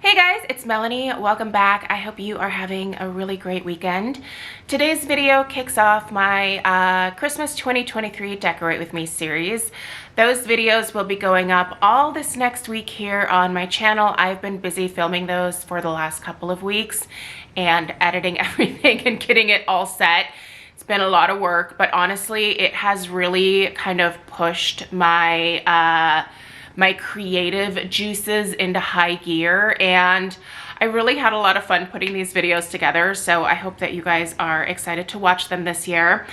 Hey guys, it's Melanie. Welcome back. I hope you are having a really great weekend. Today's video kicks off my Christmas 2023 Decorate With Me series. Those videos will be going up all this next week here on my channel. I've been busy filming those for the last couple of weeks and editing everything and getting it all set. It's been a lot of work, but honestly, it has really kind of pushed my my creative juices into high gear, and I really had a lot of fun putting these videos together, so I hope that you guys are excited to watch them this year.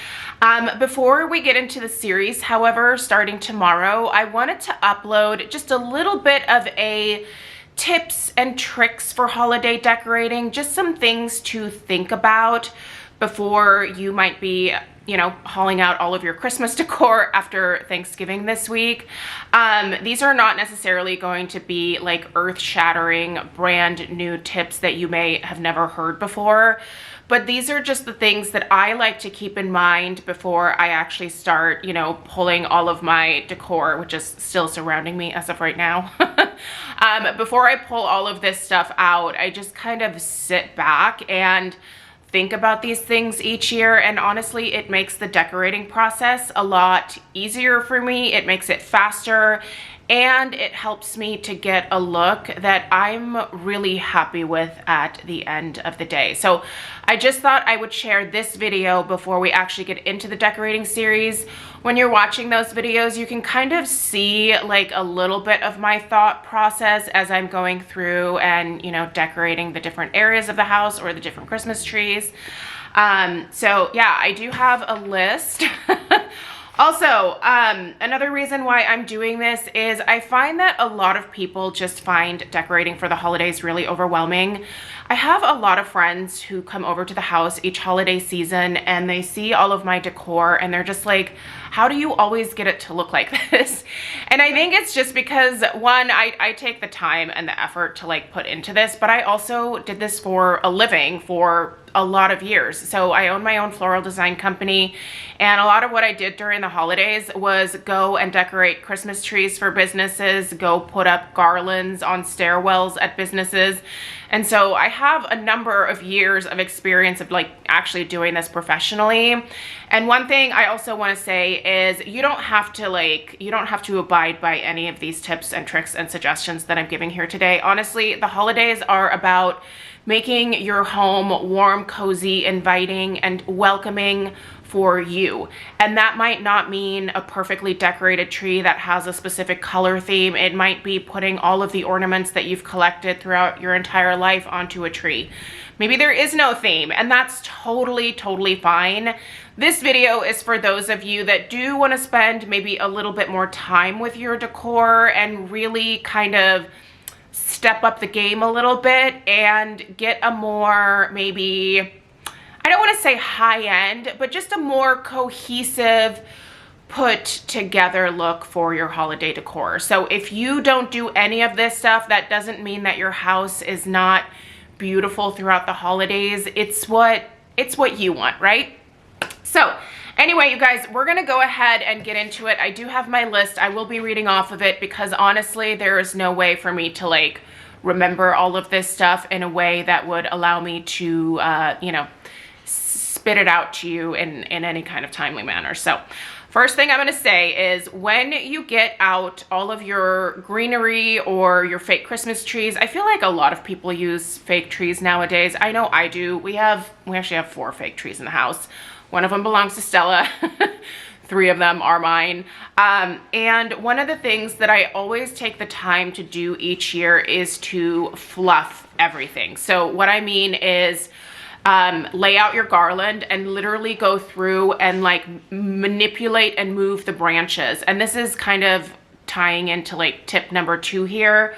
Before we get into the series, however, starting tomorrow, I wanted to upload just a little bit of a tips and tricks for holiday decorating, just some things to think about before you might be, you know, hauling out all of your Christmas decor after Thanksgiving this week. These are not necessarily going to be like earth-shattering brand new tips that you may have never heard before, but these are just the things that I like to keep in mind before I actually start, you know, pulling all of my decor, which is still surrounding me as of right now. Before I pull all of this stuff out, I just kind of sit back and think about these things each year, and honestly, it makes the decorating process a lot easier for me. It makes it faster, and it helps me to get a look that I'm really happy with at the end of the day. So I just thought I would share this video before we actually get into the decorating series. When you're watching those videos, you can kind of see like a little bit of my thought process as I'm going through and, you know, decorating the different areas of the house or the different Christmas trees. So yeah, I do have a list. Also, another reason why I'm doing this is I find that a lot of people just find decorating for the holidays really overwhelming. I have a lot of friends who come over to the house each holiday season and they see all of my decor and they're just like, how do you always get it to look like this? And I think it's just because, one, I take the time and the effort to like put into this, but I also did this for a living for a lot of years. So I own my own floral design company, and a lot of what I did during the holidays was go and decorate Christmas trees for businesses, go put up garlands on stairwells at businesses. And so I have a number of years of experience of like actually doing this professionally. And one thing I also want to say is you don't have to abide by any of these tips and tricks and suggestions that I'm giving here today. Honestly, the holidays are about making your home warm, cozy, inviting, and welcoming for you. And that might not mean a perfectly decorated tree that has a specific color theme. It might be putting all of the ornaments that you've collected throughout your entire life onto a tree. Maybe there is no theme, and that's totally fine. This video is for those of you that do want to spend maybe a little bit more time with your decor and really kind of step up the game a little bit and get a more, maybe, I don't want to say high end, but just a more cohesive, put together look for your holiday decor. So if you don't do any of this stuff, that doesn't mean that your house is not beautiful throughout the holidays. It's what you want, right? So anyway, you guys, we're gonna go ahead and get into it. I do have my list. I will be reading off of it because honestly, there is no way for me to like remember all of this stuff in a way that would allow me to, you know, spit it out to you in any kind of timely manner. So first thing I'm gonna say is when you get out all of your greenery or your fake Christmas trees, I feel like a lot of people use fake trees nowadays. I know I do. We actually have 4 fake trees in the house. One of them belongs to Stella. 3 of them are mine. And one of the things that I always take the time to do each year is to fluff everything. So what I mean is lay out your garland and literally go through and like manipulate and move the branches. And this is kind of tying into like tip number 2 here,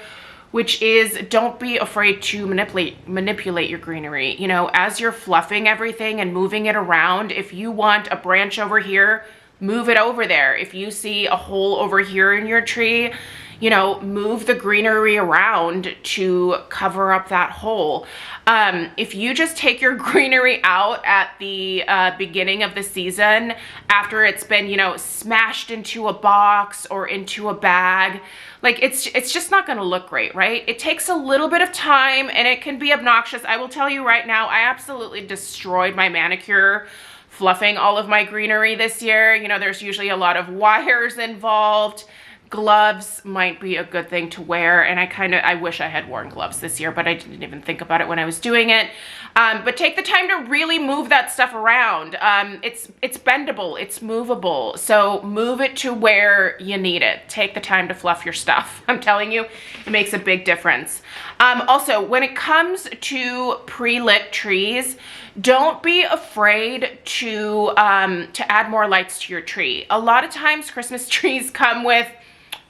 which is don't be afraid to manipulate your greenery. You know, as you're fluffing everything and moving it around, if you want a branch over here, move it over there. If you see a hole over here in your tree, you know, move the greenery around to cover up that hole. If you just take your greenery out at the beginning of the season, after it's been, you know, smashed into a box or into a bag, like it's just not gonna look great, right? It takes a little bit of time and it can be obnoxious. I will tell you right now, I absolutely destroyed my manicure fluffing all of my greenery this year. You know, there's usually a lot of wires involved. Gloves might be a good thing to wear, and I wish I had worn gloves this year, but I didn't even think about it when I was doing it. But take the time to really move that stuff around. It's bendable, it's movable, so move it to where you need it. Take the time to fluff your stuff. I'm telling you, it makes a big difference. Also, when it comes to pre-lit trees, don't be afraid to add more lights to your tree. A lot of times Christmas trees come with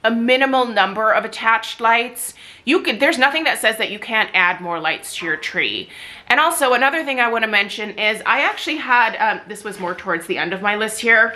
a minimal number of attached lights. There's nothing that says that you can't add more lights to your tree. And also another thing I want to mention is I actually had, this was more towards the end of my list here,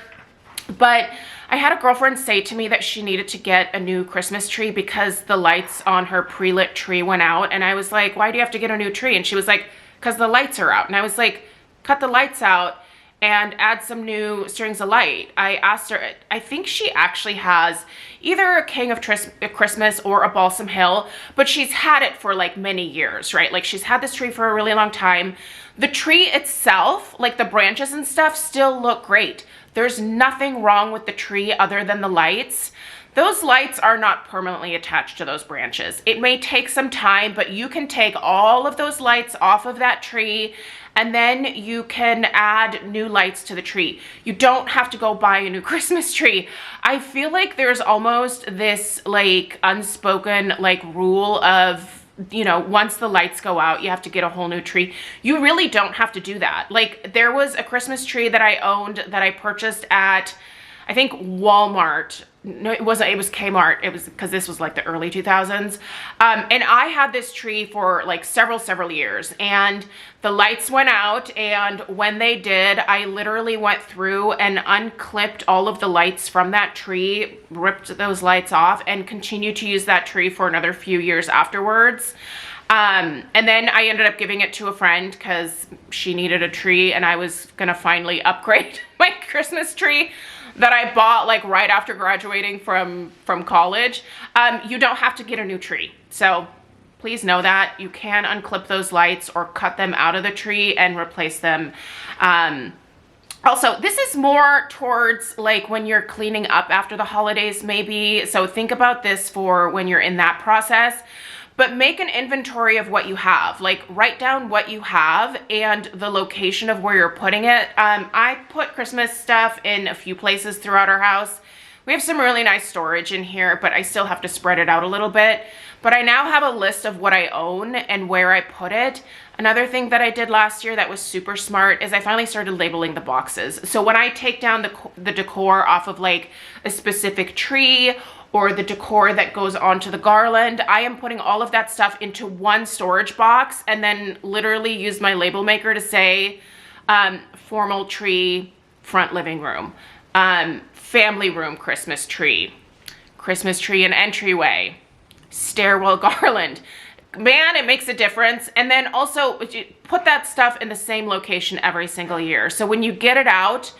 but I had a girlfriend say to me that she needed to get a new Christmas tree because the lights on her pre-lit tree went out. And I was like, why do you have to get a new tree? And she was like, because the lights are out. And I was like, cut the lights out and add some new strings of light. I asked her, I think she actually has either a King of Christmas or a Balsam Hill, but she's had it for like many years, right? Like she's had this tree for a really long time. The tree itself, like the branches and stuff, still look great. There's nothing wrong with the tree other than the lights. Those lights are not permanently attached to those branches. It may take some time, but you can take all of those lights off of that tree and then you can add new lights to the tree. You don't have to go buy a new Christmas tree. I feel like there's almost this like unspoken like rule of, you know, once the lights go out, you have to get a whole new tree. You really don't have to do that. Like there was a Christmas tree that I owned that I purchased at, I think Walmart. No, it wasn't, it was Kmart. It was because this was like the early 2000s. And I had this tree for like several years, and the lights went out, and when they did, I literally went through and unclipped all of the lights from that tree, ripped those lights off, and continued to use that tree for another few years afterwards. And then I ended up giving it to a friend because she needed a tree, and I was gonna finally upgrade my Christmas tree that I bought like right after graduating from college. You don't have to get a new tree. So please know that you can unclip those lights or cut them out of the tree and replace them. Also, this is more towards like when you're cleaning up after the holidays maybe. So think about this for when you're in that process. But make an inventory of what you have. Like write down what you have and the location of where you're putting it. I put Christmas stuff in a few places throughout our house. We have some really nice storage in here, but I still have to spread it out a little bit. But I now have a list of what I own and where I put it. Another thing that I did last year that was super smart is I finally started labeling the boxes. So when I take down the decor off of like a specific tree or the decor that goes onto the garland, I am putting all of that stuff into one storage box and then literally use my label maker to say formal tree, front living room, family room Christmas tree and entryway, stairwell garland. Man, it makes a difference. And then also put that stuff in the same location every single year. So when you get it out,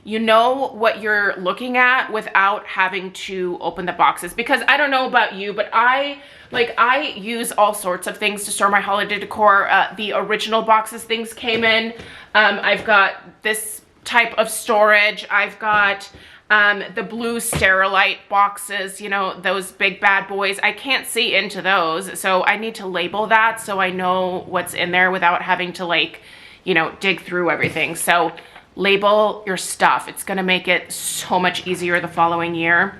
you know what you're looking at without having to open the boxes. Because I don't know about you, but I use all sorts of things to store my holiday decor. The original boxes things came in. I've got this type of storage. I've got the blue Sterilite boxes, you know, those big bad boys. I can't see into those, so I need to label that so I know what's in there without having to like, you know, dig through everything. So label your stuff. It's gonna make it so much easier the following year.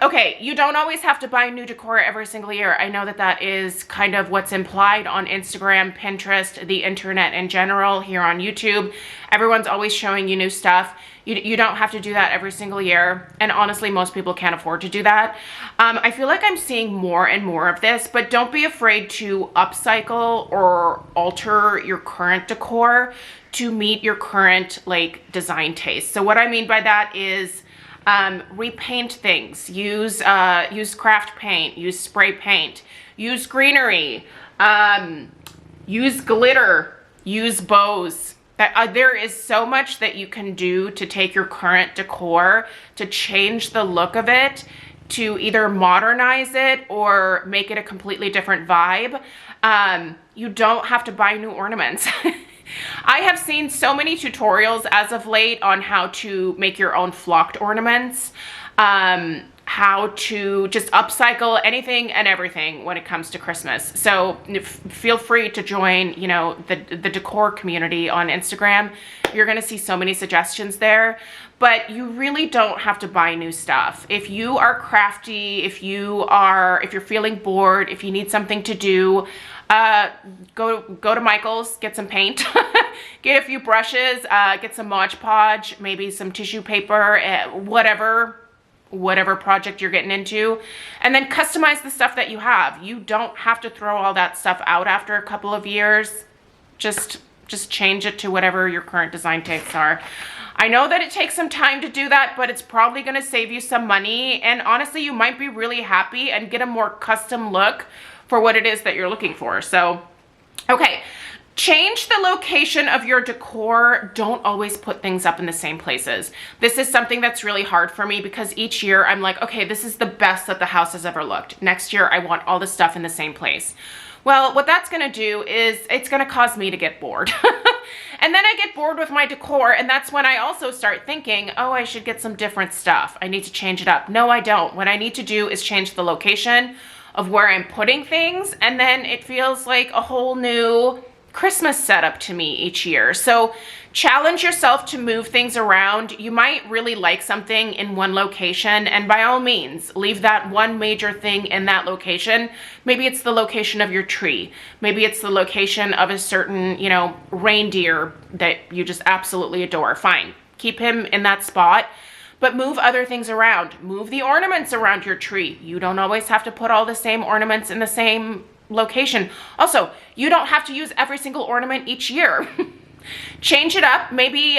Okay, you don't always have to buy new decor every single year. I know that that is kind of what's implied on Instagram, Pinterest, the internet in general, here on YouTube. Everyone's always showing you new stuff. You don't have to do that every single year. And honestly, most people can't afford to do that. I feel like I'm seeing more and more of this, but don't be afraid to upcycle or alter your current decor to meet your current like design taste. So what I mean by that is repaint things, use craft paint, use spray paint, use greenery, use glitter, use bows. There is so much that you can do to take your current decor to change the look of it to either modernize it or make it a completely different vibe, you don't have to buy new ornaments. I have seen so many tutorials as of late on how to make your own flocked ornaments, how to just upcycle anything and everything when it comes to Christmas. So feel free to join, you know, the decor community on Instagram. You're gonna see so many suggestions there, but you really don't have to buy new stuff. If you are crafty, if you're feeling bored, if you need something to do, go to Michael's, get some paint, get a few brushes, get some Mod Podge, maybe some tissue paper, whatever project you're getting into, and then customize the stuff that you have. You don't have to throw all that stuff out after a couple of years. Just change it to whatever your current design tastes are. I know that it takes some time to do that, but it's probably gonna save you some money, and honestly, you might be really happy and get a more custom look for what it is that you're looking for. So, okay. Change the location of your decor. Don't always put things up in the same places. This is something that's really hard for me because each year I'm like, okay, this is the best that the house has ever looked. Next year, I want all the stuff in the same place. Well, what that's gonna do is it's gonna cause me to get bored. And then I get bored with my decor, and that's when I also start thinking, oh, I should get some different stuff. I need to change it up. No, I don't. What I need to do is change the location of where I'm putting things, and then it feels like a whole new Christmas setup to me each year. So challenge yourself to move things around. You might really like something in one location, and by all means, leave that one major thing in that location. Maybe it's the location of your tree. Maybe it's the location of a certain, you know, reindeer that you just absolutely adore. Fine, keep him in that spot, but move other things around. Move the ornaments around your tree. You don't always have to put all the same ornaments in the same location. Also, you don't have to use every single ornament each year. Change it up. Maybe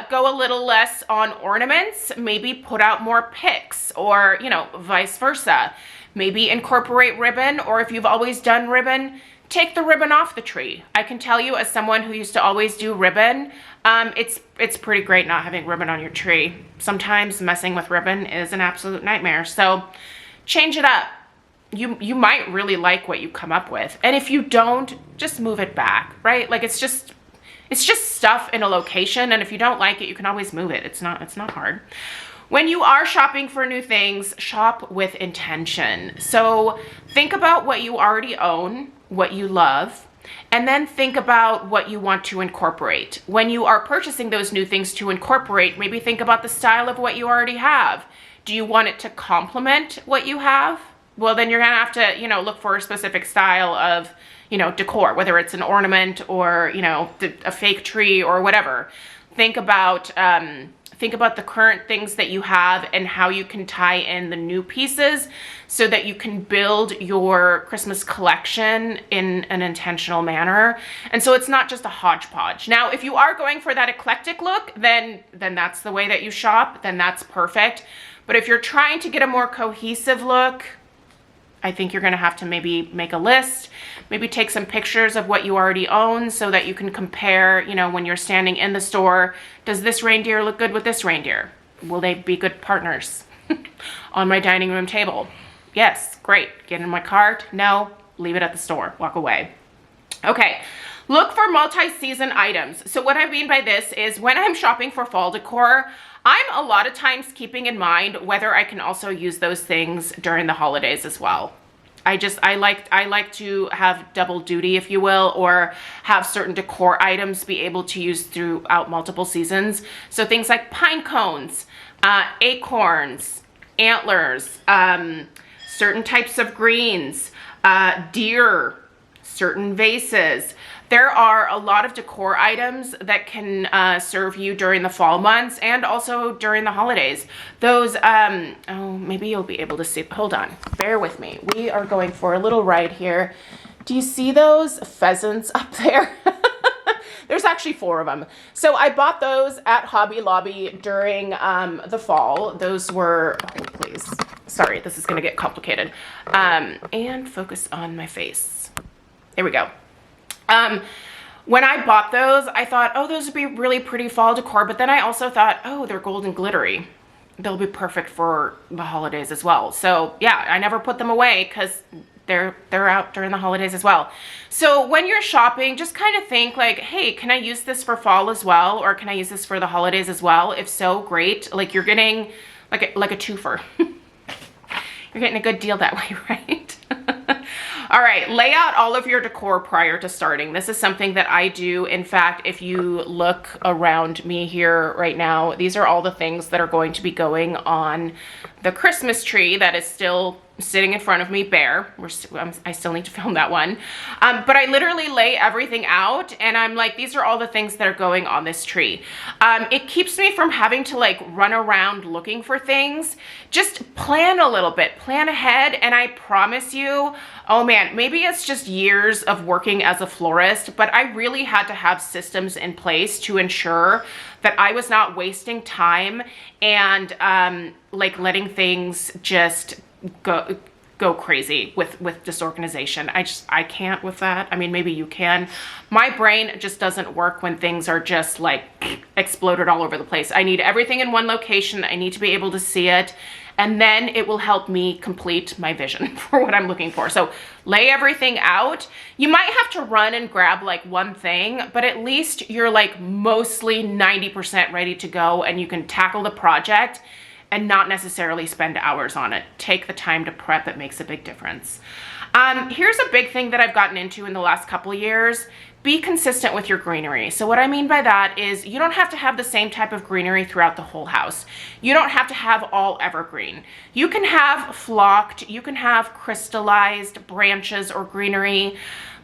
go a little less on ornaments. Maybe put out more picks, or, you know, vice versa. Maybe incorporate ribbon, or if you've always done ribbon, take the ribbon off the tree. I can tell you, as someone who used to always do ribbon, it's pretty great not having ribbon on your tree. Sometimes messing with ribbon is an absolute nightmare. So change it up. You might really like what you come up with. And if you don't, just move it back, right? Like it's just stuff in a location, and if you don't like it, you can always move it. It's not hard. When you are shopping for new things, shop with intention. So think about what you already own, what you love, and then think about what you want to incorporate. When you are purchasing those new things to incorporate, maybe think about the style of what you already have. Do you want it to complement what you have? Well, then you're gonna have to, you know, look for a specific style of, you know, decor, whether it's an ornament or, you know, a fake tree or whatever. Think about the current things that you have and how you can tie in the new pieces so that you can build your Christmas collection in an intentional manner. And so it's not just a hodgepodge. Now, if you are going for that eclectic look, then that's the way that you shop, then that's perfect. But if you're trying to get a more cohesive look, I think you're gonna have to maybe make a list, maybe take some pictures of what you already own so that you can compare, you know, when you're standing in the store, does this reindeer look good with this reindeer? Will they be good partners on my dining room table? Yes, great. Get in my cart? No, leave it at the store, walk away. Okay, look for multi-season items. So what I mean by this is when I'm shopping for fall decor, I'm a lot of times keeping in mind whether I can also use those things during the holidays as well. I like to have double duty, if you will, or have certain decor items be able to use throughout multiple seasons. So things like pine cones, acorns, antlers, certain types of greens, deer, certain vases. There are a lot of decor items that can serve you during the fall months and also during the holidays. Those, oh, maybe you'll be able to see, hold on, bear with me. We are going for a little ride here. Do you see those pheasants up there? There's actually 4 of them. So I bought those at Hobby Lobby during the fall. Those were, oh, please. Sorry, this is gonna get complicated. And focus on my face. There we go. When I bought those, I thought, oh, those would be really pretty fall decor. But then I also thought, oh, they're gold and glittery. they'll be perfect for the holidays as well. So yeah, I never put them away because they're out during the holidays as well. So when you're shopping, just kind of think like, hey, can I use this for fall as well? Or can I use this for the holidays as well? If so, great. Like you're getting like a twofer. You're getting a good deal that way, right? All right, lay out all of your decor prior to starting. This is something that I do. In fact, if you look around me here right now, these are all the things that are going to be going on the Christmas tree that is still sitting in front of me bare. I still need to film that one. But I literally lay everything out and I'm like, these are all the things that are going on this tree. It keeps me from having to like run around looking for things. Just plan a little bit, plan ahead, and I promise you, oh man, maybe it's just years of working as a florist, but I really had to have systems in place to ensure that I was not wasting time and like letting things just go crazy with disorganization. I can't with that. I mean, maybe you can. My brain just doesn't work when things are just like exploded all over the place. I need everything in one location. I need to be able to see it, and then it will help me complete my vision for what I'm looking for. So lay everything out. You might have to run and grab like one thing, but at least you're like mostly 90% ready to go and you can tackle the project and not necessarily spend hours on it. Take the time to prep, it makes a big difference. Here's a big thing that I've gotten into in the last couple of years. Be consistent with your greenery. So what I mean by that is you don't have to have the same type of greenery throughout the whole house. You don't have to have all evergreen. You can have flocked, you can have crystallized branches or greenery,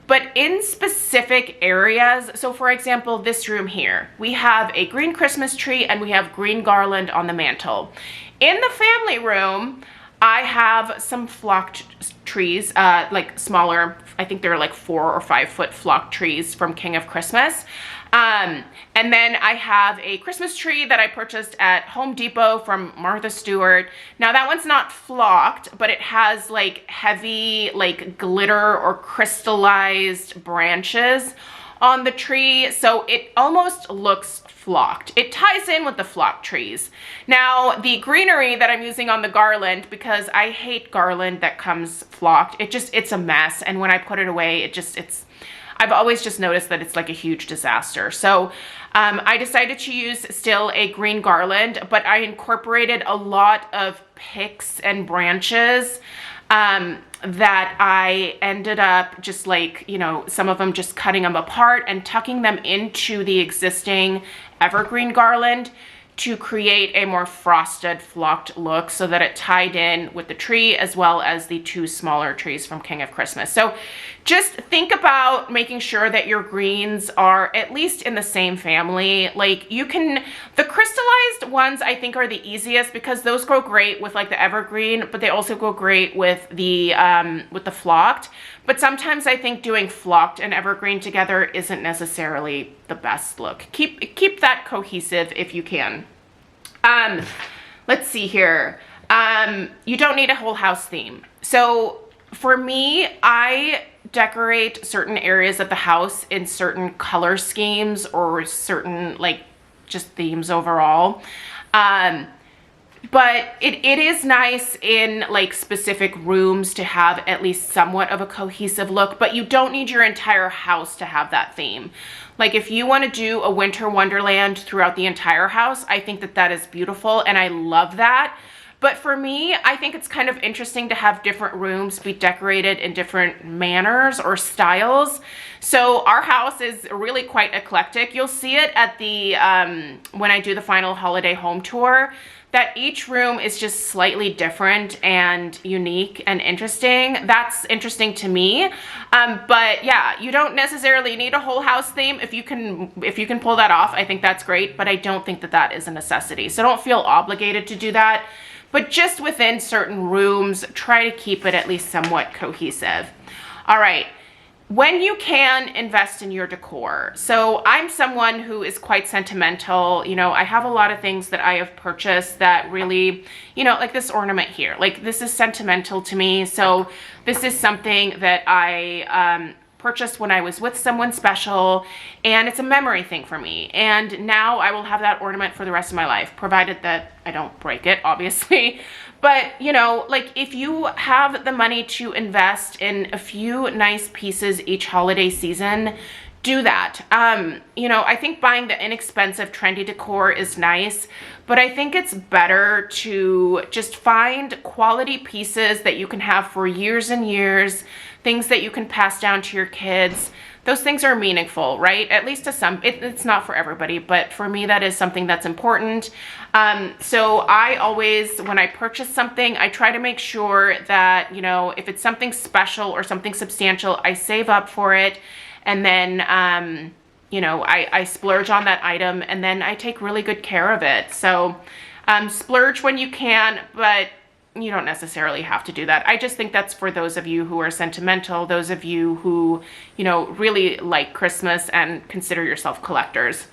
but in specific areas. So for example, this room here, we have a green Christmas tree and we have green garland on the mantle. In the family room, I have some flocked trees, like smaller, I think they're like 4 or 5 foot flocked trees from King of Christmas. And then I have a Christmas tree that I purchased at Home Depot from Martha Stewart. Now that one's not flocked, but it has like heavy, like glitter or crystallized branches on the tree. So it almost looks flocked. It ties in with the flocked trees. Now the greenery that I'm using on the garland, because I hate garland that comes flocked, it's a mess. And when I put it away, I've always just noticed that it's like a huge disaster. So I decided to use still a green garland, but I incorporated a lot of picks and branches that I ended up just like, you know, some of them just cutting them apart and tucking them into the existing evergreen garland to create a more frosted, flocked look so that it tied in with the tree as well as the 2 smaller trees from King of Christmas. So just think about making sure that your greens are at least in the same family. Like the crystallized ones I think are the easiest because those go great with like the evergreen, but they also go great with the flocked. But sometimes I think doing flocked and evergreen together isn't necessarily the best look. Keep that cohesive if you can. Let's see here. You don't need a whole house theme. So for me, I decorate certain areas of the house in certain color schemes or certain like just themes overall. But it is nice in like specific rooms to have at least somewhat of a cohesive look, but you don't need your entire house to have that theme. Like if you want to do a winter wonderland throughout the entire house, I think that that is beautiful and I love that. But for me, I think it's kind of interesting to have different rooms be decorated in different manners or styles. So our house is really quite eclectic. You'll see it at the, when I do the final holiday home tour, that each room is just slightly different and unique and interesting. That's interesting to me. But yeah, you don't necessarily need a whole house theme. If you can pull that off, I think that's great, but I don't think that that is a necessity. So don't feel obligated to do that. But just within certain rooms, try to keep it at least somewhat cohesive. All right, when you can, invest in your decor. So I'm someone who is quite sentimental. You know, I have a lot of things that I have purchased that really, you know, like this ornament here, like this is sentimental to me. So this is something that I purchased when I was with someone special, and it's a memory thing for me. And now I will have that ornament for the rest of my life, provided that I don't break it, obviously. But, you know, like if you have the money to invest in a few nice pieces each holiday season, do that. You know, I think buying the inexpensive trendy decor is nice, but I think it's better to just find quality pieces that you can have for years and years, things that you can pass down to your kids. Those things are meaningful, right? At least to some. It's not for everybody, but for me, that is something that's important. So I always, when I purchase something, I try to make sure that, you know, if it's something special or something substantial, I save up for it. And then, you know, I splurge on that item, and then I take really good care of it. So splurge when you can, but you don't necessarily have to do that. I just think that's for those of you who are sentimental, those of you who, you know, really like Christmas and consider yourself collectors.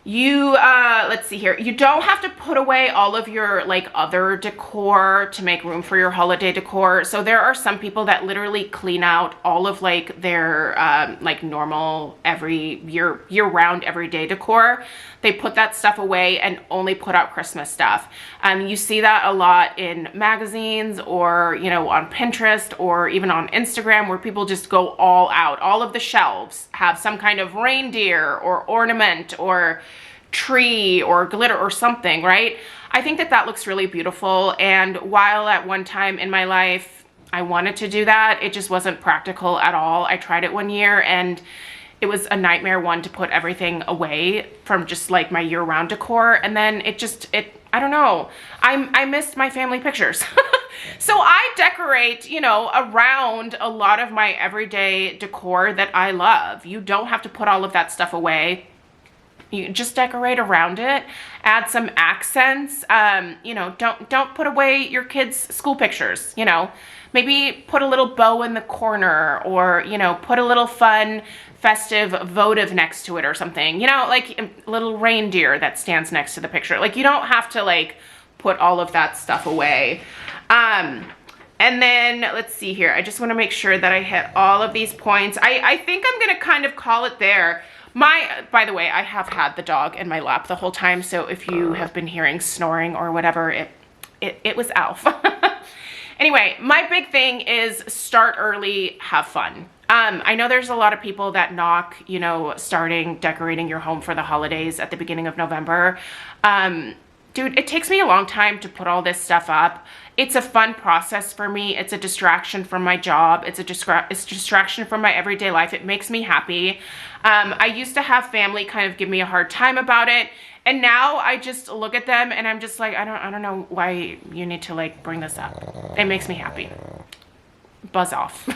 Let's see here. You don't have to put away all of your like other decor to make room for your holiday decor. So there are some people that literally clean out all of like their like normal year-round everyday decor. They put that stuff away and only put out Christmas stuff. You see that a lot in magazines, or, you know, on Pinterest, or even on Instagram, where people just go all out. All of the shelves have some kind of reindeer or ornament or tree or glitter or something, right? I think that that looks really beautiful. And while at one time in my life I wanted to do that, it just wasn't practical at all. I tried it one year and it was a nightmare, one, to put everything away from just like my year-round decor. And then I don't know, I missed my family pictures. So I decorate, you know, around a lot of my everyday decor that I love. You don't have to put all of that stuff away. You just decorate around it, add some accents. You know, don't put away your kids' school pictures, you know. Maybe put a little bow in the corner, or, you know, put a little fun festive votive next to it or something, you know, like a little reindeer that stands next to the picture. Like, you don't have to like put all of that stuff away. And then let's see here. I just want to make sure that I hit all of these points. I think I'm going to kind of call it there. By the way, I have had the dog in my lap the whole time, so if you have been hearing snoring or whatever, it was Alf. Anyway, my big thing is start early, have fun. I know there's a lot of people that knock, you know, starting decorating your home for the holidays at the beginning of November. Dude, it takes me a long time to put all this stuff up. It's a fun process for me. It's a distraction from my job. It's a distraction from my everyday life. It makes me happy. I used to have family kind of give me a hard time about it. And now I just look at them and I'm just like, I don't know why you need to like bring this up. It makes me happy. Buzz off.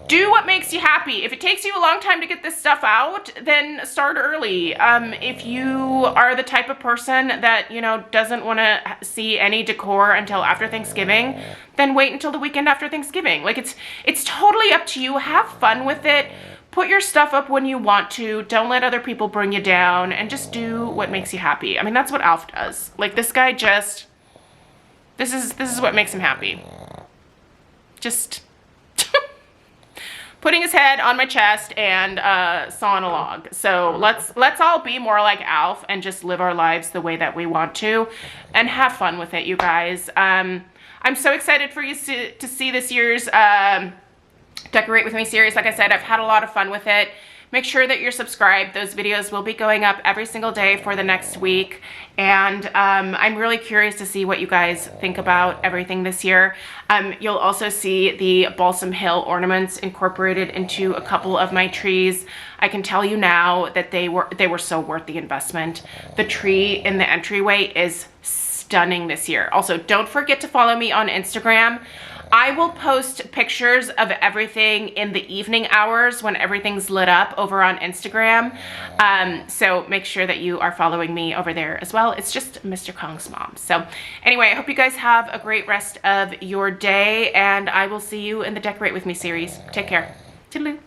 Do what makes you happy. If it takes you a long time to get this stuff out, then start early. If you are the type of person that, you know, doesn't want to see any decor until after Thanksgiving, then wait until the weekend after Thanksgiving. Like, it's totally up to you. Have fun with it. Put your stuff up when you want to. Don't let other people bring you down, and just do what makes you happy. I mean, that's what Alf does. Like, this guy just, this is what makes him happy. Just putting his head on my chest and sawing a log. So let's all be more like Alf and just live our lives the way that we want to, and have fun with it, you guys. I'm so excited for you to see this year's Decorate With Me series. Like I said, I've had a lot of fun with it. Make sure that you're subscribed. Those videos will be going up every single day for the next week. And I'm really curious to see what you guys think about everything this year. You'll also see the Balsam Hill ornaments incorporated into a couple of my trees. I can tell you now that they were so worth the investment. The tree in the entryway is stunning this year. Also, don't forget to follow me on Instagram. I will post pictures of everything in the evening hours when everything's lit up over on Instagram. So make sure that you are following me over there as well. It's just MrKongsMom. So anyway, I hope you guys have a great rest of your day, and I will see you in the Decorate With Me series. Take care. Toodaloo.